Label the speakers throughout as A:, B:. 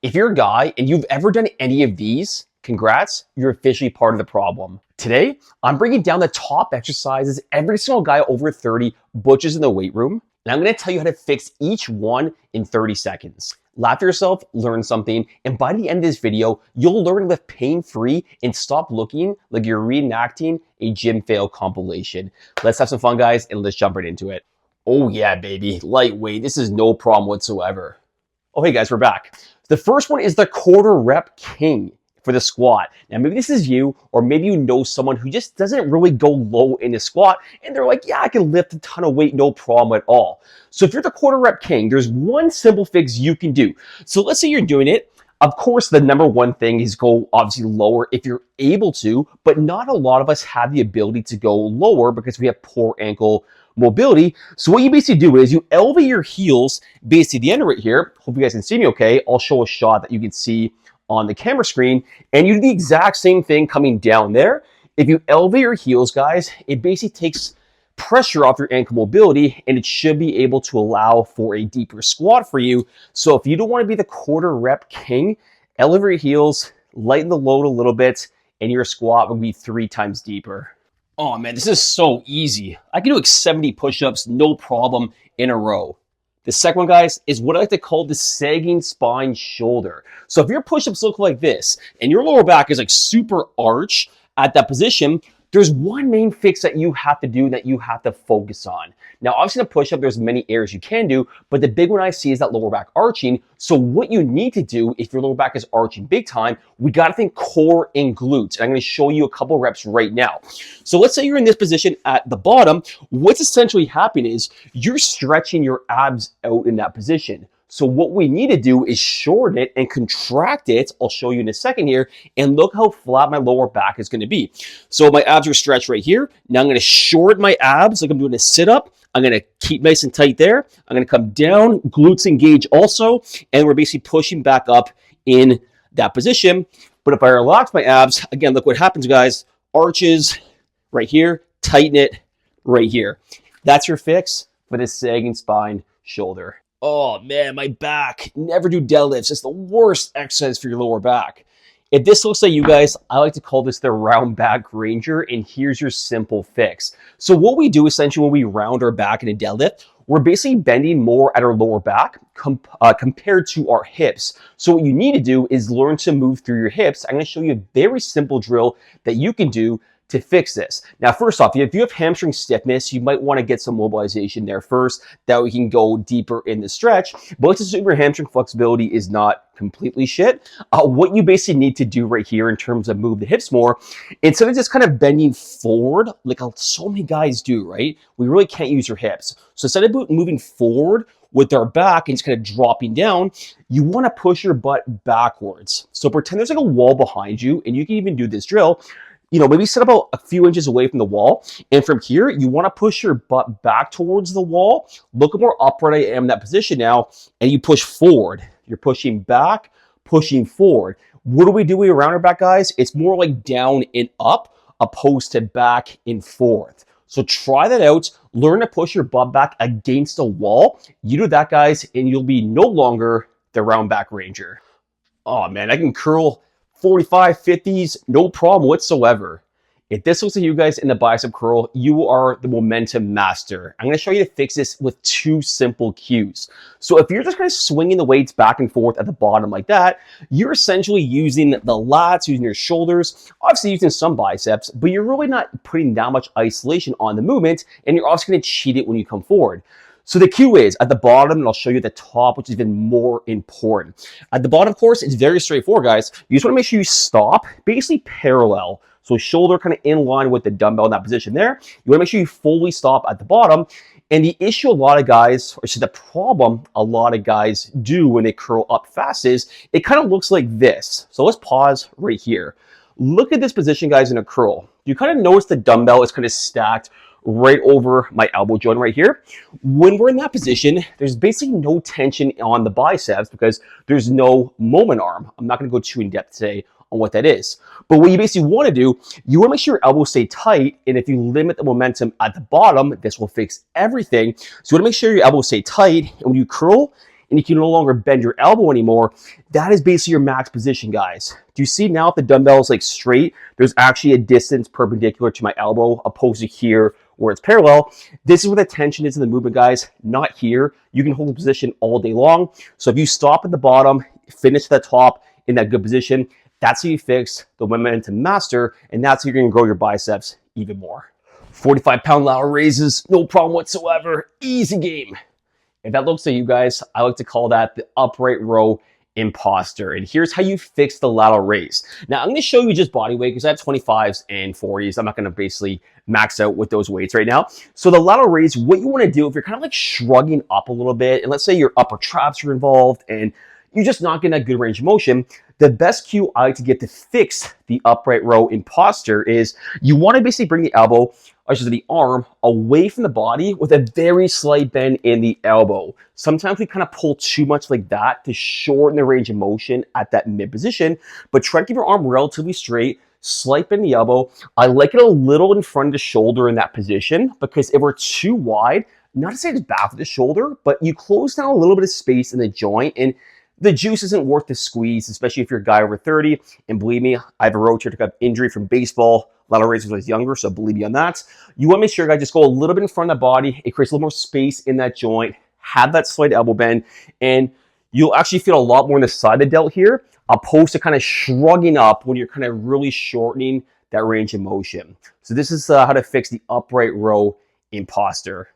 A: If you're a guy and you've ever done any of these, congrats, you're officially part of the problem. Today, I'm bringing down the top exercises every single guy over 30 butchers in the weight room, and I'm gonna tell you how to fix each one in 30 seconds. Laugh at yourself, learn something, and by the end of this video, you'll learn to lift pain-free and stop looking like you're reenacting a gym fail compilation. Let's have some fun, guys, and let's jump right into it. Oh yeah, baby, lightweight, this is no problem whatsoever. Oh, hey guys, we're back. The first one is the quarter rep king for the squat. Now, maybe this is you, or maybe you know someone who just doesn't really go low in the squat, and they're like, yeah, I can lift a ton of weight, no problem at all. So if you're the quarter rep king, there's one simple fix you can do. So let's say you're doing it. Of course, the number one thing is go obviously lower if you're able to, but not a lot of us have the ability to go lower because we have poor ankle mobility. So what you basically do is you elevate your heels basically the end right here. Hope you guys can see me okay. I'll show a shot that you can see on the camera screen, and you do the exact same thing coming down there. If you elevate your heels, guys, it basically takes pressure off your ankle mobility, and it should be able to allow for a deeper squat for you. So if you don't want to be the quarter rep king, elevate your heels, lighten the load a little bit, and your squat will be 3 times deeper. Oh man, this is so easy. I can do like 70 push-ups, no problem, in a row. The second one, guys, is what I like to call the sagging spine shoulder. So if your push-ups look like this, and your lower back is like super arch at that position, there's one main fix that you have to do that you have to focus on. Now, obviously in a push-up, there's many areas you can do, but the big one I see is that lower back arching. So what you need to do if your lower back is arching big time, we gotta think core and glutes. And I'm gonna show you a couple reps right now. So let's say you're in this position at the bottom. What's essentially happening is you're stretching your abs out in that position. So what we need to do is shorten it and contract it. I'll show you in a second here. And look how flat my lower back is going to be. So my abs are stretched right here. Now I'm going to shorten my abs like I'm doing a sit-up. I'm going to keep nice and tight there. I'm going to come down, glutes engage also. And we're basically pushing back up in that position. But if I relax my abs, again, look what happens, guys. Arches right here, tighten it right here. That's your fix for this sagging spine shoulder. Oh man, my back. Never do deadlifts. It's the worst exercise for your lower back. If this looks like you guys, I like to call this the round back ranger, and here's your simple fix. So what we do essentially when we round our back in a deadlift, we're basically bending more at our lower back compared to our hips. So what you need to do is learn to move through your hips. I'm going to show you a very simple drill that you can do to fix this. Now, first off, if you have hamstring stiffness, you might want to get some mobilization there first. That we can go deeper in the stretch. But let's assume your hamstring flexibility is not completely shit. What you basically need to do right here in terms of move the hips more, instead of just kind of bending forward, like so many guys do, right? We really can't use your hips. So instead of moving forward with our back and just kind of dropping down, you want to push your butt backwards. So pretend there's like a wall behind you, and you can even do this drill. You know, maybe sit about a few inches away from the wall. And from here, you want to push your butt back towards the wall. Look at how upright I am in that position now. And you push forward. You're pushing back, pushing forward. What do we do around our back, guys? It's more like down and up opposed to back and forth. So try that out. Learn to push your butt back against a wall. You do that, guys, and you'll be no longer the round back ranger. Oh, man, I can curl 45, 50s, no problem whatsoever. If this looks like you guys in the bicep curl, you are the momentum master. I'm going to show you to fix this with 2 simple cues. So if you're just kind of swinging the weights back and forth at the bottom like that, you're essentially using the lats, using your shoulders, obviously using some biceps, but you're really not putting that much isolation on the movement, and you're also going to cheat it when you come forward. So the cue is at the bottom, and I'll show you the top, which is even more important. At the bottom, of course, it's very straightforward, guys. You just want to make sure you stop, basically parallel. So shoulder kind of in line with the dumbbell in that position there. You want to make sure you fully stop at the bottom. And the issue a lot of guys, or the problem a lot of guys do when they curl up fast is it kind of looks like this. So let's pause right here. Look at this position, guys, in a curl. You kind of notice the dumbbell is kind of stacked right over my elbow joint right here. When we're in that position, there's basically no tension on the biceps because there's no moment arm. I'm not going to go too in depth today on what that is. But what you basically want to do, you want to make sure your elbows stay tight. And if you limit the momentum at the bottom, this will fix everything. So you want to make sure your elbows stay tight. And when you curl, and you can no longer bend your elbow anymore, that is basically your max position, guys. Do you see now if the dumbbell is like straight, there's actually a distance perpendicular to my elbow opposed to here where it's parallel. This is where the tension is in the movement, guys, not here. You can hold the position all day long. So if you stop at the bottom, finish at the top in that good position, that's how you fix the momentum master, and that's how you're gonna grow your biceps even more. 45-pound lateral raises, no problem whatsoever, easy game. If that looks like you guys, I like to call that the upright row imposter. And here's how you fix the lateral raise. Now, I'm going to show you just body weight because I have 25s and 40s. I'm not going to basically max out with those weights right now. So the lateral raise, what you want to do if you're kind of like shrugging up a little bit, and let's say your upper traps are involved and you're just not getting that good range of motion, the best cue I like to get to fix the upright row imposter is you want to basically bring the elbow, or just the arm, away from the body with a very slight bend in the elbow. Sometimes we kind of pull too much like that to shorten the range of motion at that mid position, but try to keep your arm relatively straight, slight bend the elbow. I like it a little in front of the shoulder in that position because if we're too wide, not to say it's bad for the shoulder, but you close down a little bit of space in the joint and the juice isn't worth the squeeze, especially if you're a guy over 30. And believe me, I have a rotator cuff injury from baseball, lateral raises when I was younger, so believe me on that. You want to make sure, guys, just go a little bit in front of the body. It creates a little more space in that joint. Have that slight elbow bend, and you'll actually feel a lot more on the side of the delt here, opposed to kind of shrugging up when you're kind of really shortening that range of motion. So this is how to fix the upright row imposter.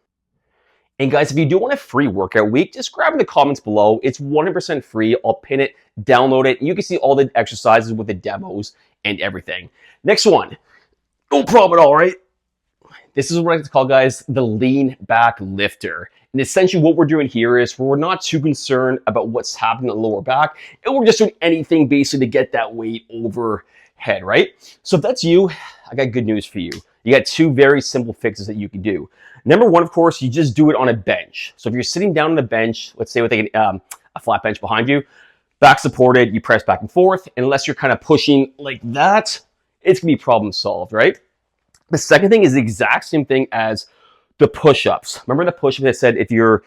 A: And guys, if you do want a free workout week, just grab in the comments below. It's 100% free. I'll pin it, download it, and you can see all the exercises with the demos and everything. Next one, no problem at all, right? This is what I like to call, guys, the lean back lifter. And essentially what we're doing here is we're not too concerned about what's happening in the lower back, and we're just doing anything basically to get that weight overhead, right? So if that's you, I got good news for you. You got two very simple fixes that you can do. Number one, of course, you just do it on a bench. So if you're sitting down on a bench, let's say with a flat bench behind you, back supported, you press back and forth, and unless you're kind of pushing like that, it's gonna be problem solved, right? The second thing is the exact same thing as the push-ups. Remember the push-ups I said if your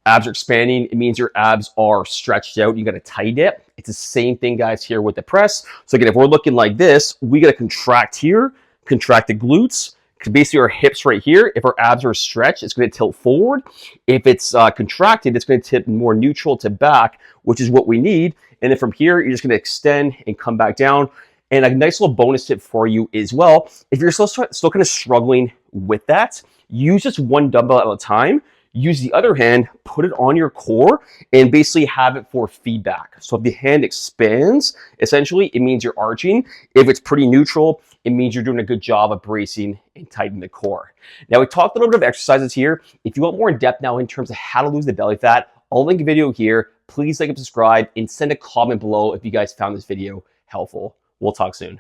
A: abs are expanding, it means your abs are stretched out, you gotta tighten it. It's the same thing, guys, here with the press. So again, if we're looking like this, we gotta contract here, contract the glutes, basically our hips right here. If our abs are stretched, it's going to tilt forward. If it's contracted, it's going to tip more neutral to back, which is what we need. And then from here, you're just going to extend and come back down. And a nice little bonus tip for you as well, if you're still kind of struggling with that, use just one dumbbell at a time. Use the other hand, put it on your core, and basically have it for feedback. So if the hand expands, essentially, it means you're arching. If it's pretty neutral, it means you're doing a good job of bracing and tightening the core. Now, we talked a little bit of exercises here. If you want more in depth now in terms of how to lose the belly fat, I'll link a video here. Please like and subscribe, and send a comment below if you guys found this video helpful. We'll talk soon.